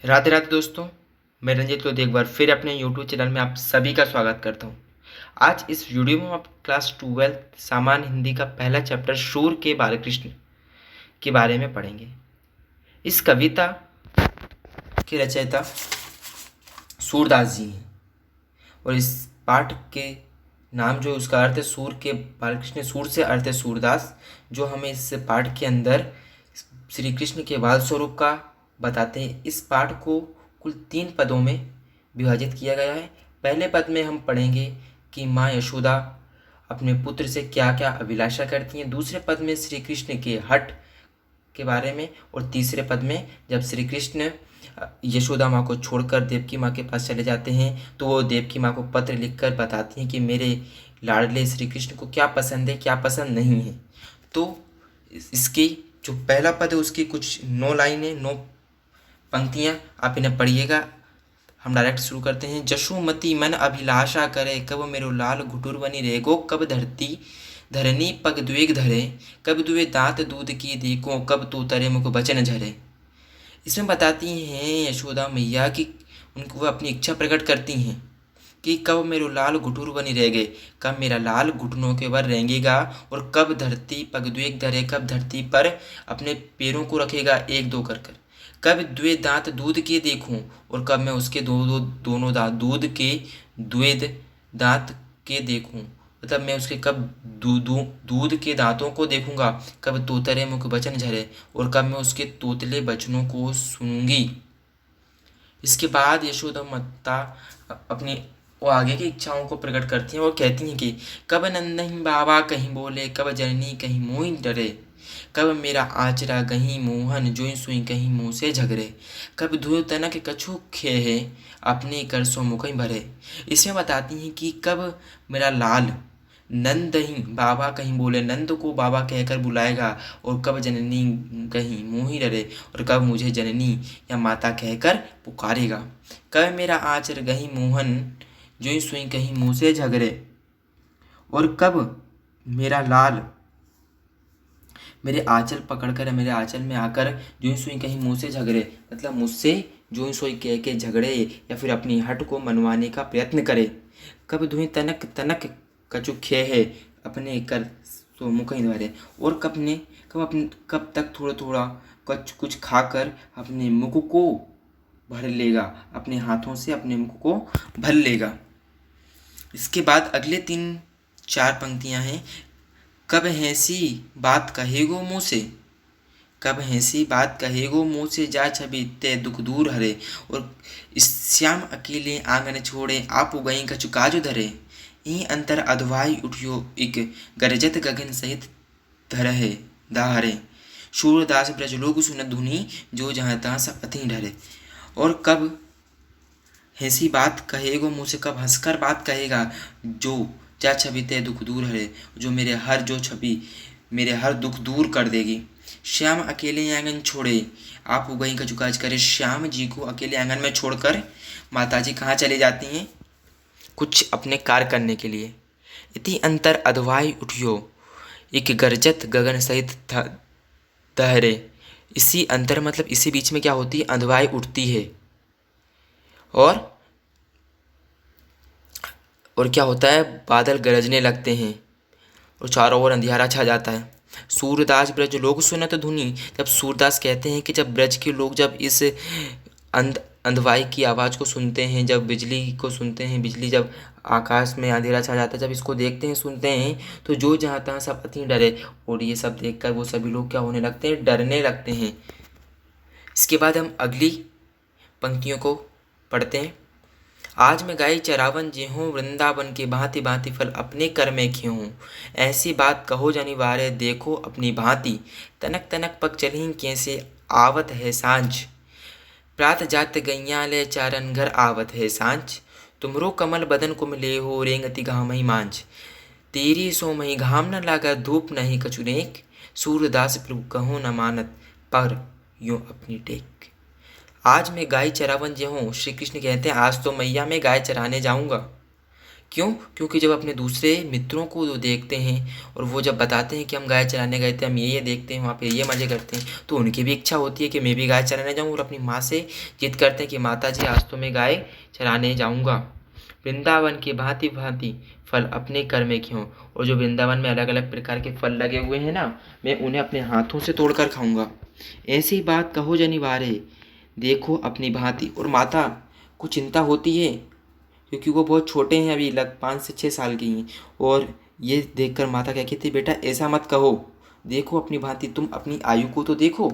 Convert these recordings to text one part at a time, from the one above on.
राधे राधे दोस्तों। मैं रंजित लोधी एक बार फिर अपने यूट्यूब चैनल में आप सभी का स्वागत करता हूँ। आज इस वीडियो में आप क्लास 12 सामान्य हिंदी का पहला चैप्टर शूर के बालकृष्ण के बारे में पढ़ेंगे। इस कविता के रचयिता सूरदास जी हैं और इस पाठ के नाम जो उसका अर्थ है सूर के बालकृष्ण, सूर से अर्थ है सूरदास, जो हमें इस पाठ के अंदर श्री कृष्ण के बाल स्वरूप का बताते हैं। इस पाठ को कुल 3 पदों में विभाजित किया गया है। पहले पद में हम पढ़ेंगे कि माँ यशोदा अपने पुत्र से क्या क्या अभिलाषा करती हैं। दूसरे पद में श्री कृष्ण के हठ के बारे में, और तीसरे पद में जब श्री कृष्ण यशोदा माँ को छोड़कर देवकी माँ के पास चले जाते हैं तो वो देवकी माँ को पत्र लिखकर बताती हैं कि मेरे लाडले श्री कृष्ण को क्या पसंद है, क्या पसंद नहीं है। तो इसकी जो पहला पद है उसकी कुछ 9 लाइनें, 9 पंक्तियाँ आप इन्हें पढ़िएगा। हम डायरेक्ट शुरू करते हैं। जशुमती मन अभिलाषा करे, कब मेरो लाल घुटुर बनी रहेगो, कब धरती धरनी पग द्वेग धरे, कब दुए दांत दूध की देखो, कब तू तरे मुख बचन झरे। इसमें बताती हैं यशोदा मैया कि उनको वो अपनी इच्छा प्रकट करती हैं कि कब मेरो लाल घुटुर बनी रह गए, कब मेरा लाल घुटनों के ऊपर रेंगेगा, और कब धरती पग द्वेग धरे, कब धरती पर अपने पैरों को रखेगा एक दो कर कर, कब द्वे दांत दूध के देखूं, और कब मैं उसके दोनों दांत दूध के द्वेद दांत के देखूं, मतलब मैं उसके कब दूध के दांतों को देखूंगा, कब तोतरे मुख बचन झरे, और कब मैं उसके तोतले बचनों को सुनूंगी। इसके बाद यशोदा माता अपनी वो आगे की इच्छाओं को प्रकट करती हैं और कहती हैं कि कब नंदन बाबा कहीं बोले, कब जननी कहीं मोहि डरे, कब मेरा आचरा गहीं मोहन, जोई सुई कहीं मुँह से झगरे, कब धुए तनक कछु खेहे, अपने कर सो मुख भरे। इसमें बताती हैं कि कब मेरा लाल नंद ही बाबा कहीं बोले, नंद को बाबा कहकर बुलाएगा, और कब जननी कहीं मुँह ही डरे, और कब मुझे जननी या माता कहकर पुकारेगा, कब मेरा आचर गही मोहन, जो सुई कहीं मुँह से झगरे, और कब मेरा लाल मेरे आंचल पकड़कर मेरे आंचल में आकर जो सुई कहीं मुँह से झगड़े, मतलब मुझसे जो सोई कह के झगड़े या फिर अपनी हट को मनवाने का प्रयत्न करे। कब धुएं तनक तनक कचुखे है, अपने कर तो मुख ही द्वारे, और कब तक थोड़ा थोड़ा कुछ खाकर अपने मुख को भर लेगा, अपने हाथों से अपने मुख को भर लेगा। इसके बाद अगले 3-4 पंक्तियां हैं। कब हैसी बात कहेगो मुँह से, कब हैसी बात कहेगो मुँह से, जा छवि ते दुख दूर हरे, और श्याम अकेले आंगन छोड़े, आप गई कछु काजु धरे, यहीं अंतर अधवाई उठियो एक गरजत गगन सहित धरहे दाहरे, सूरदास ब्रजलोक सुन धुनी, जो जहाँ तहाँ सब अति डरे। और कब ऐसी बात कहेगो मुँह से, कब हंसकर बात कहेगा, जो जा छवि ते दुख दूर हरे, जो मेरे हर दुख दूर कर देगी। श्याम अकेले आंगन छोड़े, आप उगई का झुकाज करे। श्याम जी को अकेले आंगन में छोड़कर माता जी कहाँ चली जाती हैं, कुछ अपने कार्य करने के लिए। इति अंतर अधवाई उठियो एक गरजत गगन सहित दहरे। इसी अंतर मतलब इसी बीच में क्या होती है, अधवाई उठती है, और क्या होता है, बादल गरजने लगते हैं और चारों ओर अंधियारा छा जाता है। सूरदास ब्रज लोग सुनत धुनी, जब सूरदास कहते हैं कि जब ब्रज के लोग जब इस अंधवाई की आवाज़ को सुनते हैं, जब बिजली को सुनते हैं, बिजली जब आकाश में अंधेरा छा जाता है, जब इसको देखते हैं सुनते हैं, तो जो जहाँ तहाँ सब अति डरे, और ये सब देखकर वो सभी लोग क्या होने लगते हैं, डरने लगते हैं। इसके बाद हम अगली पंक्तियों को पढ़ते हैं। आज मैं गाय चरावन जेहूँ, वृंदावन के भांति भांति फल अपने कर में खेहूँ, ऐसी बात कहो जनिवार्य देखो अपनी भांति, तनक तनक पग चलही कैसे आवत है सांझ, प्रात जात गैया ले चारन घर आवत है सांझ, तुमरो कमल बदन कुम ले हो रेंगति घाम ही मांझ, तेरी सो मही घाम न लागा धूप नहीं कचुनेक, सूरदास प्रभु कहो न मानत पर यूँ अपनी टेक। आज मैं गाय चरावन जो हूँ, श्री कृष्ण कहते हैं आज तो मैया मैं गाय चराने जाऊँगा, क्यों? क्योंकि जब अपने दूसरे मित्रों को वो देखते हैं और वो जब बताते हैं कि हम गाय चराने गए थे, हम ये देखते हैं, वहाँ पे ये मज़े करते हैं, तो उनकी भी इच्छा होती है कि मैं भी गाय चराने जाऊँ और अपनी माँ से जिद करते हैं कि माता जी आज तो मैं गाय चराने जाऊँगा। वृंदावन की भांति भांति फल अपने कर में क्यों, और जो वृंदावन में अलग अलग प्रकार के फल लगे हुए हैं ना, मैं उन्हें अपने हाथों से तोड़ कर खाऊँगा। ऐसी बात कहो जनिवारे, देखो अपनी भांति। और माता को चिंता होती है क्योंकि वो बहुत छोटे हैं, अभी लग 5 से 6 साल की हैं। और ये देखकर माता क्या कहती है, बेटा ऐसा मत कहो, देखो अपनी भांति, तुम अपनी आयु को तो देखो,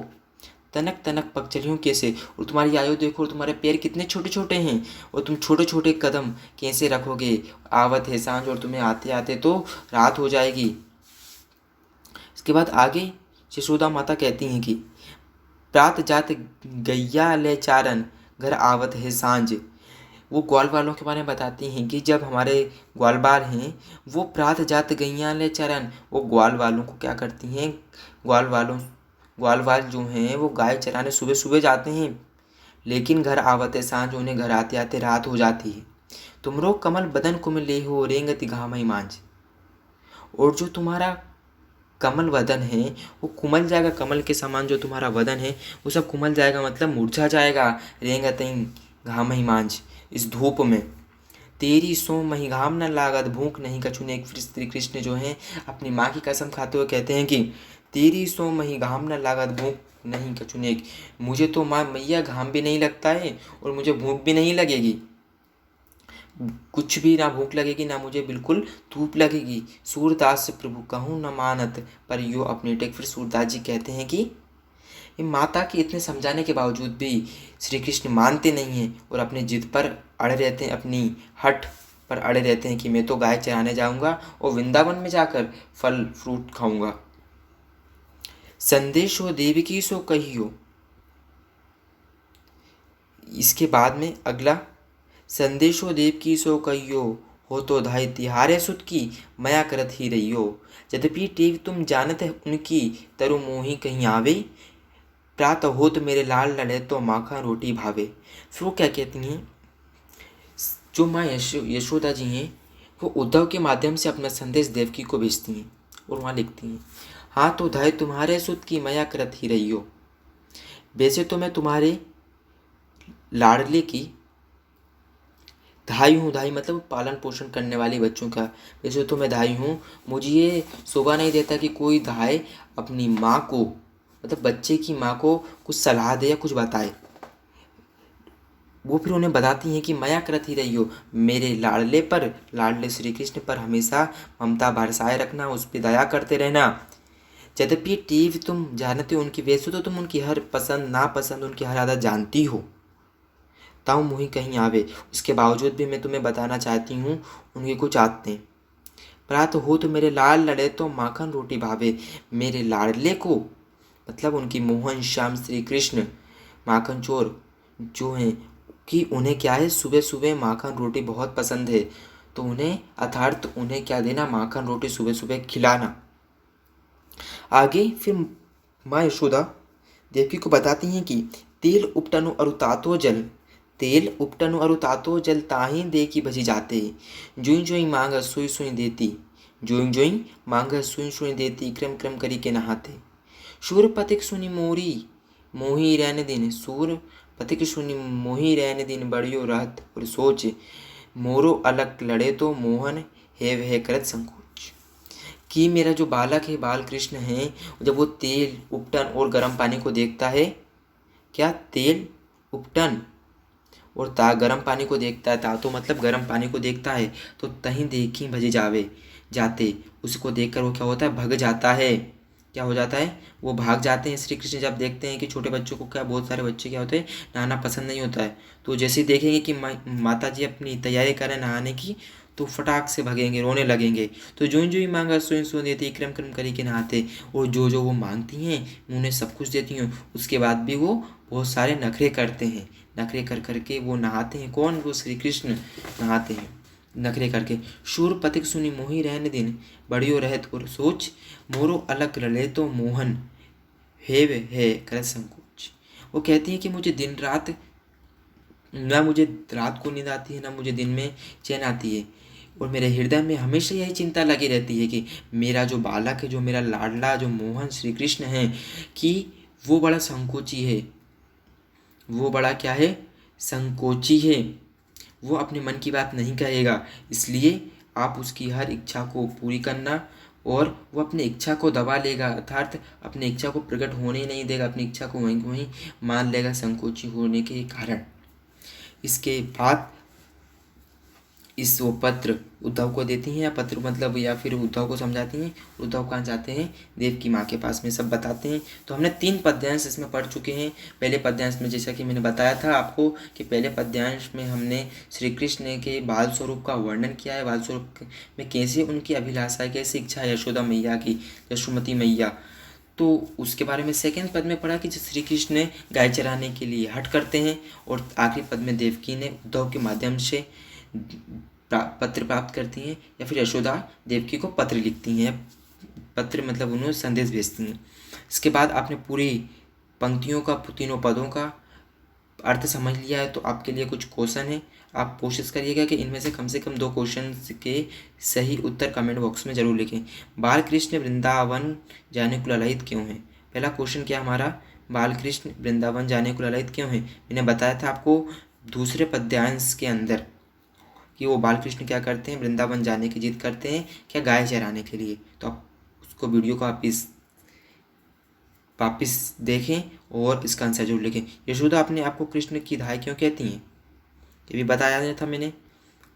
तनक तनक पग चली हूँ कैसे, और तुम्हारी आयु देखो, और तुम्हारे पैर कितने छोटे छोटे हैं, और तुम छोटे छोटे कदम कैसे रखोगे। आवत है सांझ, और तुम्हें आते आते तो रात हो जाएगी। इसके बाद आगे यशोदा माता कहती हैं कि प्रात जात गैया ले चारन, घर आवत है सांझ। वो ग्वाल वालों के बारे में बताती हैं कि जब हमारे ग्वालबाल हैं वो प्रात जात गैया ले चरन, वो ग्वाल वालों को क्या करती हैं, ग्वाल वाल जो हैं वो गाय चराने सुबह सुबह जाते हैं, लेकिन घर आवते सांझ, उन्हें घर आते आते रात हो जाती है। तुमरो कमल बदन कुम ले हो रेंगति घामई मांझ। और जो तुम्हारा कमल वदन है वो कुमल जाएगा, कमल के समान जो तुम्हारा वदन है वो सब कुमल जाएगा, मतलब मुरझा जाएगा। रेंगतई घामई मांझ, इस धूप में। तेरी सो मही घाम न लागत भूख नहीं कछु नेक। फिर श्री कृष्ण जो हैं अपनी माँ की कसम खाते हुए कहते हैं कि तेरी सो मही घाम न लागत भूख नहीं कछु नेक, मुझे तो माँ मैया घाम भी नहीं लगता है और मुझे भूख भी नहीं लगेगी, कुछ भी ना भूख लगेगी ना मुझे बिल्कुल धूप लगेगी। सूरदास से प्रभु कहूँ न मानत पर यो अपने टेक। फिर सूरदास जी कहते हैं कि माता के इतने समझाने के बावजूद भी श्री कृष्ण मानते नहीं हैं और अपने जिद पर अड़े रहते हैं, अपनी हट पर अड़े रहते हैं कि मैं तो गाय चराने जाऊंगा और वृंदावन में जाकर फल फ्रूट खाऊंगा। संदेशो देवकी सो कहियो, इसके बाद में अगला, संदेशो देव की सो कहियो, हो तो धाय तिहारे सुत की मया करत ही रहियो। यद्यपि टेव तुम जानत है उनकी, तरु मोही कहीं आवे, प्रातः होत मेरे लाल लड़े तो माखन रोटी भावे। फिर वो क्या कहती हैं, जो माँ यशोदा जी हैं वो उद्धव के माध्यम से अपना संदेश देवकी को भेजती हैं और वहाँ लिखती हैं, हाँ तो धाय तुम्हारे सुत की मया करत ही रहियो। वैसे तो मैं तुम्हारे लाडले की धाई हूँ, धाई मतलब पालन पोषण करने वाली बच्चों का, वैसे तो मैं धाई हूँ, मुझे ये शोभा नहीं देता कि कोई धाय अपनी माँ को, मतलब बच्चे की माँ को कुछ सलाह दे या कुछ बताए। वो फिर उन्हें बताती हैं कि मया करत ही रहियो, मेरे लाडले पर, लाडले श्री कृष्ण पर हमेशा ममता बरसाए रखना, उस पर दया करते रहना। यद्यपि टीव तुम जानते हो उनकी, वैसे तो तुम उनकी हर पसंद नापसंद, उनकी हर आदत जानती हो, ताऊ मुही कहीं आवे, उसके बावजूद भी मैं तुम्हें बताना चाहती हूँ उनकी कुछ आदतें। प्रात हो तो मेरे लाल लड़े तो माखन रोटी भावे, मेरे लाडले को मतलब उनकी मोहन श्याम श्री कृष्ण माखन चोर जो हैं कि उन्हें क्या है, सुबह सुबह माखन रोटी बहुत पसंद है, तो उन्हें अर्थात उन्हें क्या देना, माखन रोटी सुबह सुबह खिलाना। आगे फिर माँ यशोदा देवकी को बताती हैं कि तेल उपटनु अरुतातो जल, तेल उपटनु अरुतातो जल ताही दे की भजी जाते, जुई जुई मांग सुई सुई देती, जुई जुई मांग सुई सुई देती, क्रम क्रम करी के नहाते। शूर पथिक सुनी मोरी मोही रैन दिन, सूर पथिक सुनी मोही रैन दिन, बड़ियो रहत और सोच, मोरो अलग लड़े तो मोहन है वह करत संकोच। कि मेरा जो बालक है बाल कृष्ण है, जब वो तेल उपटन और गर्म पानी को देखता है, क्या तेल उपटन और गर्म पानी को देखता है, ता तो मतलब गर्म पानी को देखता है तो तहीं देखी भजी जावे जाते, उसको देखकर वो क्या होता है, भग जाता है। क्या हो जाता है, वो भाग जाते हैं। श्री कृष्ण जब देखते हैं कि छोटे बच्चों को, क्या बहुत सारे बच्चे क्या होते हैं नहाना पसंद नहीं होता है, तो जैसे ही देखेंगे कि माता जी अपनी तैयारी करें नहाने की, तो फटाक से भगेंगे, रोने लगेंगे। तो जो ही मांगा सोई सो देती, क्रम क्रम करी के नहाते, और जो जो वो मांगती हैं उन्हें सब कुछ देती हैं। उसके बाद भी वो बहुत सारे नखरे करते हैं, नखरे कर करके वो नहाते हैं। कौन, वो श्री कृष्ण नहाते हैं नखरे करके। शूर पथिक सुनी मोही रहने दिन, बड़ियो रहत और सोच, मोरो अलग लड़े तो मोहन है कर संकोच। वो कहती है कि मुझे दिन रात, ना मुझे रात को नींद आती है ना मुझे दिन में चैन आती है, और मेरे हृदय में हमेशा यही चिंता लगी रहती है कि मेरा जो बालक है, जो मेरा लाडला, जो मोहन श्री कृष्ण है, कि वो बड़ा संकोची है, वो बड़ा क्या है, संकोची है, वो अपने मन की बात नहीं कहेगा। इसलिए आप उसकी हर इच्छा को पूरी करना, और वो अपनी इच्छा को दबा लेगा, अर्थात अपनी इच्छा को प्रकट होने ही नहीं देगा, अपनी इच्छा को वहीं वहीं मान लेगा संकोची होने के कारण। इसके बाद इस वो पत्र उद्धव को देती हैं, या पत्र मतलब या फिर उद्धव को समझाती हैं। उद्धव कहाँ जाते हैं, देव की माँ के पास में, सब बताते हैं। तो हमने 3 पद्यांश इसमें पढ़ चुके हैं। पहले पद्यांश में जैसा कि मैंने बताया था आपको कि पहले पद्यांश में हमने श्री कृष्ण के बाल स्वरूप का वर्णन किया है, बाल स्वरूप में कैसे उनकी अभिलाषा है, कैसी इच्छा है यशोदा मैया की, यशोमती मैया। तो उसके बारे में सेकंड पद में पढ़ा कि श्री कृष्ण गाय चराने के लिए हट करते हैं, और आखिरी पद में देवकी ने उद्धव के माध्यम से पत्र प्राप्त करती हैं, या फिर यशोदा देवकी को पत्र लिखती हैं। पत्र मतलब उन्हें संदेश भेजती हैं। इसके बाद आपने पूरी पंक्तियों का, तीनों पदों का अर्थ समझ लिया है। तो आपके लिए कुछ क्वेश्चन है, आप कोशिश करिएगा कि इनमें से कम 2 क्वेश्चन के सही उत्तर कमेंट बॉक्स में जरूर लिखें। बाल कृष्ण वृंदावन जाने को ललायित क्यों है? पहला क्वेश्चन क्या हमारा, बाल कृष्ण वृंदावन जाने को ललायित क्यों है? मैंने बताया था आपको दूसरे पद्यांश के अंदर कि वो बाल कृष्ण क्या करते हैं, वृंदावन जाने की जिद करते हैं, क्या गाय चराने के लिए। तो आप उसको वीडियो को वापिस देखें और इसका आंसर जरूर लिखें। यशोदा अपने आप को कृष्ण की धाय क्यों कहती हैं, ये भी बताया था मैंने।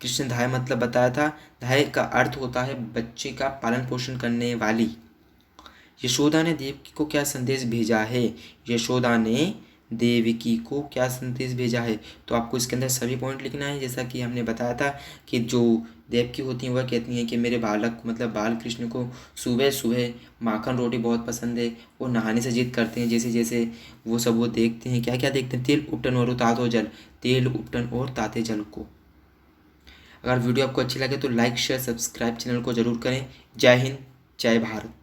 कृष्ण धाय मतलब बताया था, धाय का अर्थ होता है बच्चे का पालन पोषण करने वाली। यशोदा ने देवकी को क्या संदेश भेजा है, यशोदा ने देवकी को क्या संदेश भेजा है? तो आपको इसके अंदर सभी पॉइंट लिखना है। जैसा कि हमने बताया था कि जो देवकी होती हैं वह कहती हैं कि मेरे बालक मतलब बाल कृष्ण को सुबह सुबह माखन रोटी बहुत पसंद है, वो नहाने से जिद करते हैं। जैसे जैसे वो सब वो देखते हैं, क्या क्या देखते हैं, तेल उपटन और तातो जल, तेल उपटन और ताते जल को। अगर वीडियो आपको अच्छी लगे तो लाइक शेयर सब्सक्राइब चैनल को ज़रूर करें। जय हिंद, जय भारत।